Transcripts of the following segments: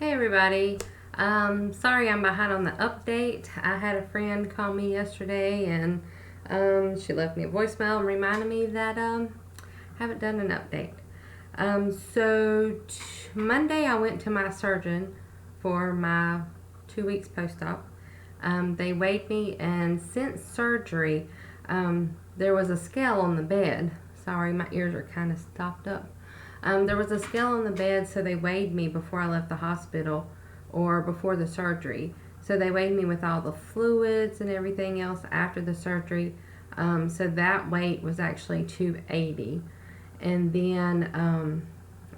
Hey everybody. Sorry I'm behind on the update. I had a friend call me yesterday and she left me a voicemail and reminded me that I haven't done an update. Monday I went to my surgeon for my 2 weeks post-op. They weighed me, and since surgery there was a scale on the bed. Sorry, my ears are kind of stopped up. There was a scale on the bed, so they weighed me before I left the hospital or before the surgery. So they weighed me with all the fluids and everything else after the surgery. So that weight was actually 280. And then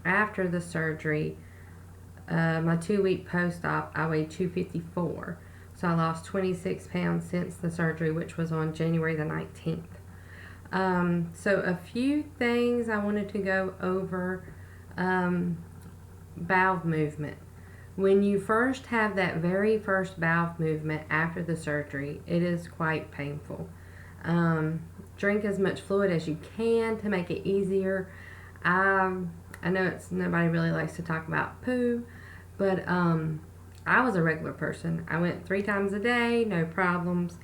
after the surgery, my 2 week post-op, I weighed 254. So I lost 26 pounds since the surgery, which was on January the 19th. So a few things I wanted to go over. Valve movement. When you first have that very first valve movement after the surgery, it is quite painful. Drink as much fluid as you can to make it easier. I know nobody really likes to talk about poo, but I was a regular person. I went 3 times a day, no problems.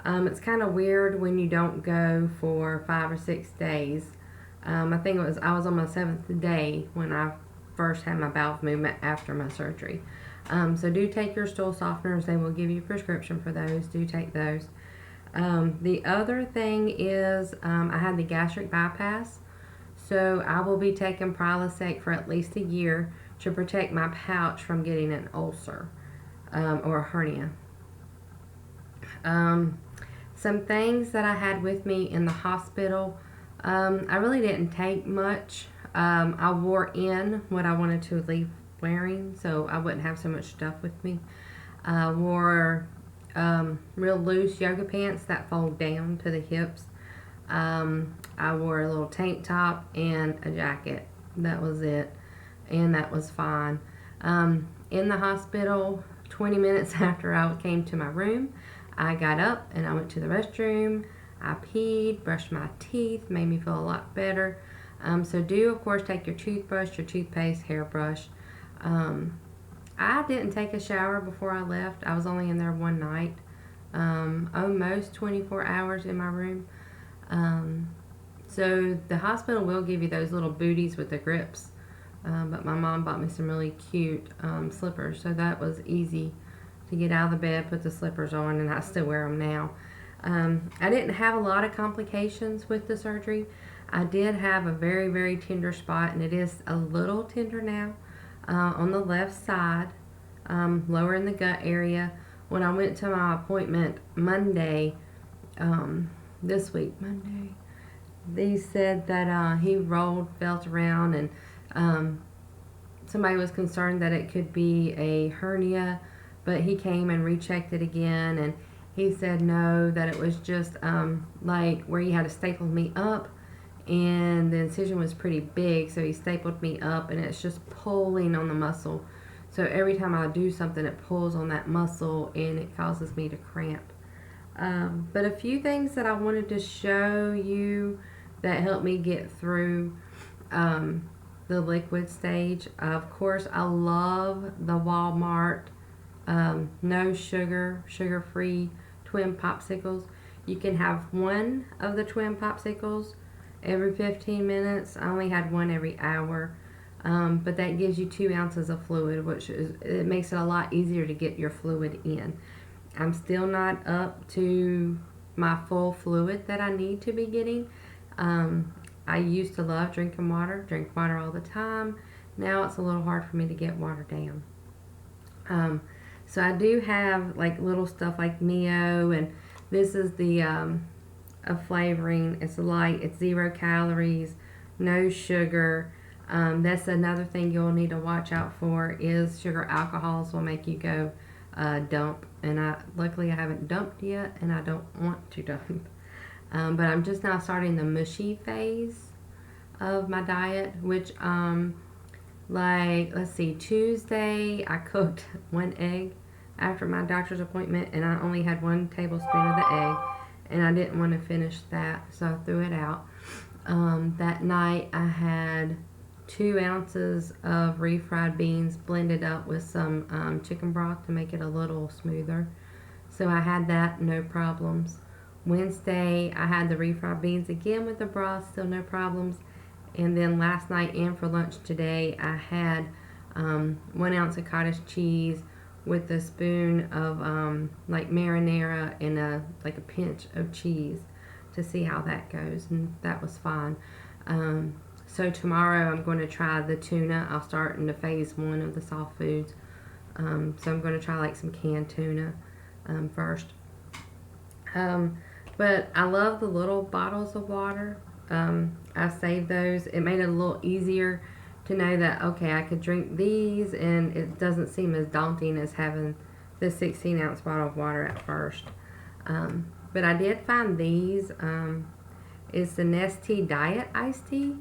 It's kind of weird when you don't go for 5 or 6 days. I think I was on my 7th day when I first had my valve movement after my surgery. So do take your stool softeners. They will give you a prescription for those. Do take those. The other thing is I had the gastric bypass. So I will be taking Prilosec for at least a year to protect my pouch from getting an ulcer or a hernia. Some things that I had with me in the hospital, I really didn't take much. I wore in what I wanted to leave wearing, so I wouldn't have so much stuff with me. I wore real loose yoga pants that fold down to the hips. I wore a little tank top and a jacket. That was it, and that was fine. In the hospital, 20 minutes after I came to my room, I got up and I went to the restroom. I peed, brushed my teeth, made me feel a lot better. So do, of course, take your toothbrush, your toothpaste, hairbrush. I didn't take a shower before I left. I was only in there one night, almost 24 hours in my room. So the hospital will give you those little booties with the grips. But my mom bought me some really cute slippers, so that was easy to get out of the bed, put the slippers on, and I still wear them now. I didn't have a lot of complications with the surgery. I did have a very, very tender spot, and it is a little tender now on the left side, lower in the gut area. When I went to my appointment Monday, this week, Monday, they said that he felt around, and somebody was concerned that it could be a hernia, but he came and rechecked it again, and he said no, that it was just like where he had to staple me up, and the incision was pretty big, so he stapled me up, and it's just pulling on the muscle. So every time I do something, it pulls on that muscle, and it causes me to cramp. But a few things that I wanted to show you that helped me get through the liquid stage. Of course, I love the Walmart no sugar, sugar-free twin popsicles. You can have one of the twin popsicles every 15 minutes. I only had one every hour. But that gives you 2 ounces of fluid, it makes it a lot easier to get your fluid in. I'm still not up to my full fluid that I need to be getting. I used to love drink water all the time. Now it's a little hard for me to get water down. So I do have like little stuff like Neo, and this is the a flavoring. It's light, it's 0 calories, no sugar. That's another thing you'll need to watch out for is sugar alcohols will make you go dump, and luckily I haven't dumped yet, and I don't want to dump. But I'm just now starting the mushy phase of my diet, which like, let's see, Tuesday I cooked 1 egg after my doctor's appointment, and I only had 1 tablespoon of the egg, and I didn't want to finish that, so I threw it out. That night I had 2 ounces of refried beans blended up with some chicken broth to make it a little smoother. So I had that, no problems. Wednesday, I had the refried beans again with the broth, still no problems. And then last night and for lunch today, I had 1 ounce of cottage cheese with a spoon of like marinara and like a pinch of cheese to see how that goes, and that was fine. So tomorrow I'm going to try the tuna. I'll start into phase 1 of the soft foods. So I'm going to try like some canned tuna first. But I love the little bottles of water. I saved those. It made it a little easier to know that, okay, I could drink these and it doesn't seem as daunting as having the 16-ounce bottle of water at first. But I did find these. It's the Nestea Diet Iced Tea,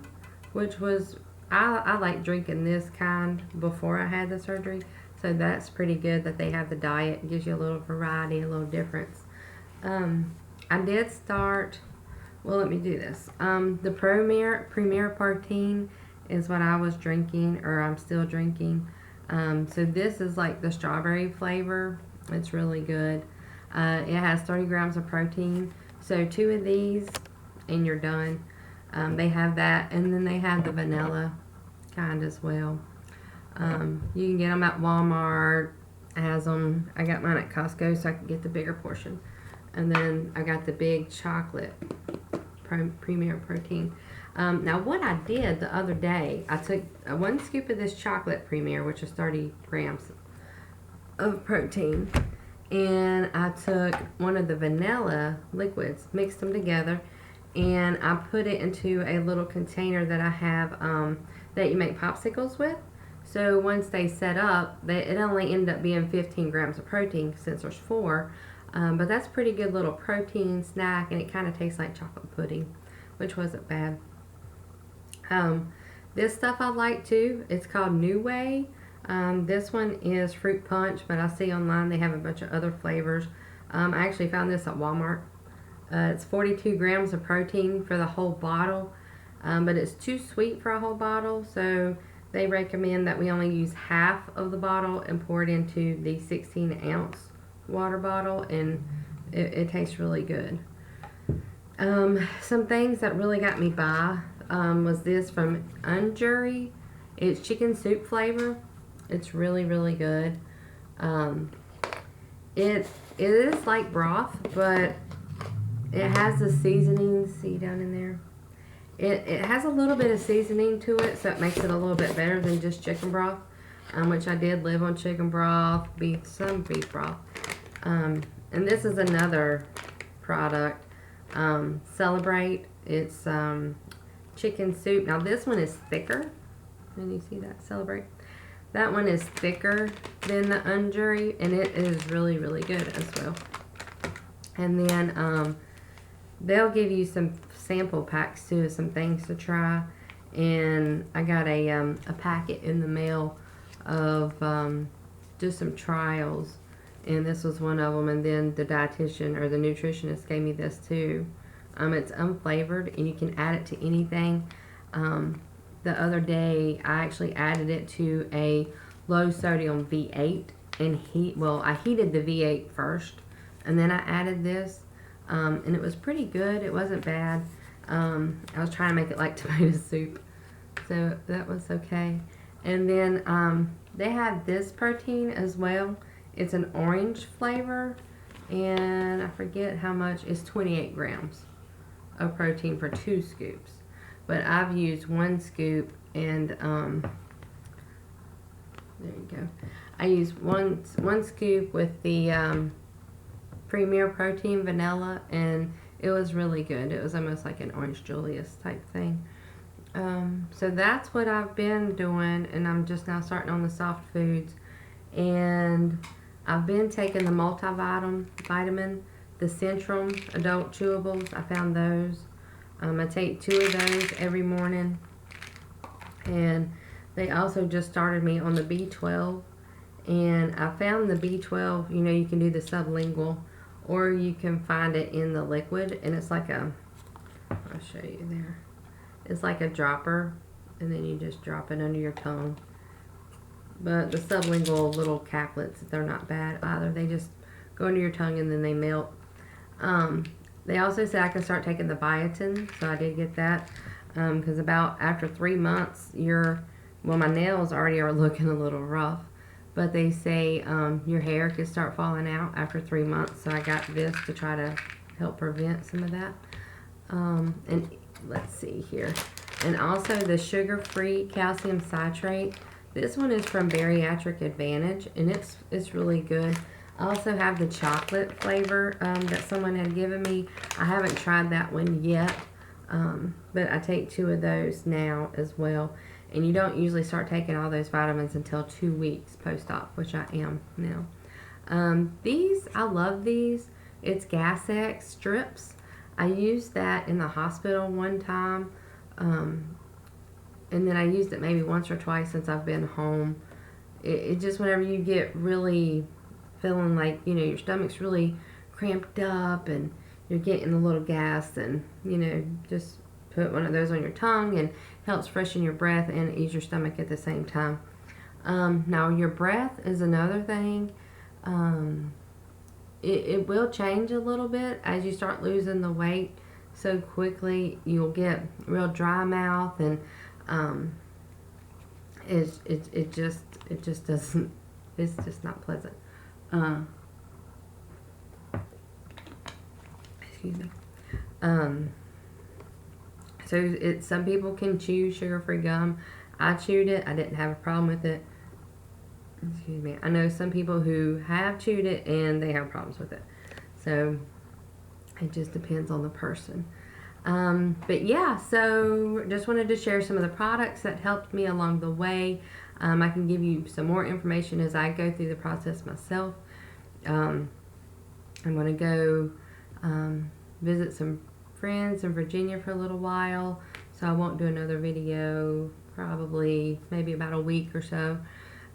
which was, I like drinking this kind before I had the surgery. So that's pretty good that they have the diet. It gives you a little variety, a little difference. I did start, well, let me do this. The Premier Protein is what I was drinking, or I'm still drinking. So this is like the strawberry flavor. It's really good. It has 30 grams of protein. So 2 of these and you're done. They have that, and then they have the vanilla kind as well. You can get them at Walmart. Has them. I got mine at Costco so I can get the bigger portion. And then I got the big chocolate Premier Protein. Now what I did the other day, I took 1 scoop of this chocolate Premier, which is 30 grams of protein, and I took 1 of the vanilla liquids, mixed them together, and I put it into a little container that I have that you make popsicles with. So once they set up, it only ended up being 15 grams of protein since there's 4. But that's a pretty good little protein snack, and it kind of tastes like chocolate pudding, which wasn't bad. This stuff I like too. It's called New Way. This one is fruit punch, but I see online they have a bunch of other flavors. I actually found this at Walmart. It's 42 grams of protein for the whole bottle, but it's too sweet for a whole bottle, so they recommend that we only use half of the bottle and pour it into the 16-ounce water bottle, and it tastes really good. Some things that really got me by was this from Unjury. It's chicken soup flavor. It's really, really good. It is like broth, but it has the seasoning. See down in there? It has a little bit of seasoning to it, so it makes it a little bit better than just chicken broth, which I did live on chicken broth, some beef broth. And this is another product, Celebrate. It's chicken soup. Now this one is thicker. Can you see that? Celebrate. That one is thicker than the Unjury, and it is really, really good as well. And then they'll give you some sample packs too, some things to try. And I got a packet in the mail of just some trials, and this was one of them. And then the dietitian or the nutritionist gave me this too. It's unflavored, and you can add it to anything. The other day I actually added it to a low sodium V8, and I heated the V8 first, and then I added this, and it was pretty good. It wasn't bad. I was trying to make it like tomato soup, so that was okay. And then they have this protein as well. It's an orange flavor, and I forget how much. It's 28 grams of protein for 2 scoops. But I've used 1 scoop, and there you go. I used one scoop with the Premier Protein vanilla, and it was really good. It was almost like an Orange Julius type thing. So that's what I've been doing, and I'm just now starting on the soft foods. And I've been taking the multivitamin, the Centrum adult chewables. I found those. I take 2 of those every morning, and they also just started me on the B12, and I found the B12, you can do the sublingual, or you can find it in the liquid, and it's like I'll show you there, it's like a dropper and then you just drop it under your tongue. But the sublingual little caplets, they're not bad either. They just go under your tongue and then they melt. They also say I can start taking the biotin, so I did get that. Because about after 3 months, well, my nails already are looking a little rough. But they say your hair could start falling out after 3 months. So I got this to try to help prevent some of that. And let's see here. And also the sugar-free calcium citrate. This one is from Bariatric Advantage, and it's really good. I also have the chocolate flavor that someone had given me. I haven't tried that one yet, but I take 2 of those now as well. And you don't usually start taking all those vitamins until 2 weeks post-op, which I am now. I love these. It's Gastric strips. I used that in the hospital one time. And then I used it maybe once or twice since I've been home. It just, whenever you get really feeling like, you know, your stomach's really cramped up and you're getting a little gas, and, you know, just put one of those on your tongue, and helps freshen your breath and ease your stomach at the same time. Now, your breath is another thing. It will change a little bit as you start losing the weight so quickly. You'll get real dry mouth, and it just doesn't, it's just not pleasant. Excuse me. So some people can chew sugar-free gum. I chewed it. I didn't have a problem with it. Excuse me. I know some people who have chewed it and they have problems with it. So it just depends on the person. But yeah, so just wanted to share some of the products that helped me along the way. I can give you some more information as I go through the process myself. I'm going to go visit some friends in Virginia for a little while, so I won't do another video probably maybe about a week or so.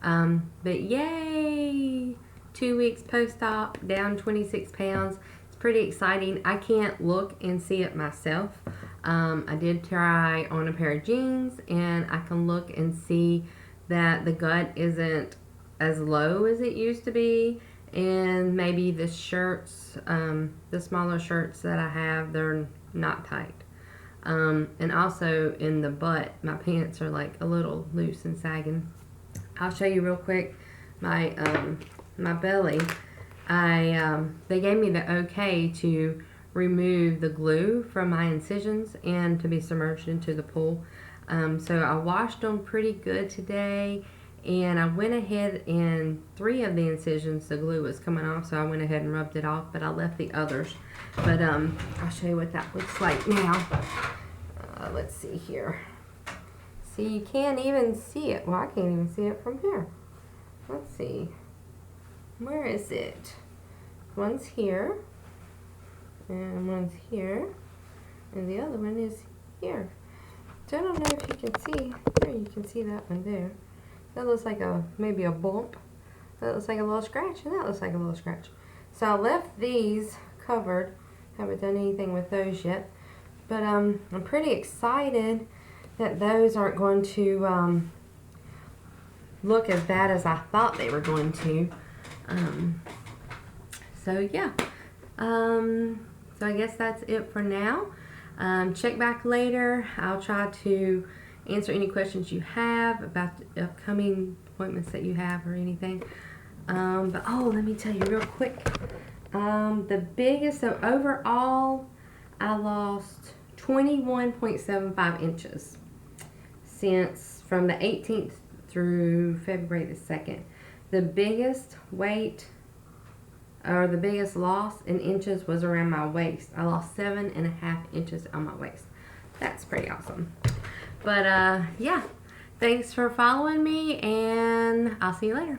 But yay! 2 weeks post-op, down 26 pounds. It's pretty exciting. I can't look and see it myself. I did try on a pair of jeans, and I can look and see that the gut isn't as low as it used to be, and maybe the shirts, the smaller shirts that I have, they're not tight. And also in the butt, my pants are like a little loose and sagging. I'll show you real quick my my belly. They gave me the okay to remove the glue from my incisions and to be submerged into the pool. So I washed them pretty good today, and I went ahead and 3 of the incisions, the glue was coming off, so I went ahead and rubbed it off, but I left the others. But I'll show you what that looks like now. Let's see here. See, you can't even see it. Well, I can't even see it from here. Let's see. Where is it? One's here, and one's here, and the other one is here. So I don't know if you can see. There, you can see that one there. That looks like maybe a bump. That looks like a little scratch, and that looks like a little scratch. So I left these covered. Haven't done anything with those yet. But I'm pretty excited that those aren't going to look as bad as I thought they were going to. So yeah. So I guess that's it for now. Check back later. I'll try to answer any questions you have about the upcoming appointments that you have or anything. But let me tell you real quick. The biggest, so overall, I lost 21.75 inches from the 18th through February the 2nd. The biggest weight, or the biggest loss in inches, was around my waist. I lost 7.5 inches on my waist. That's pretty awesome. But yeah, thanks for following me, and I'll see you later.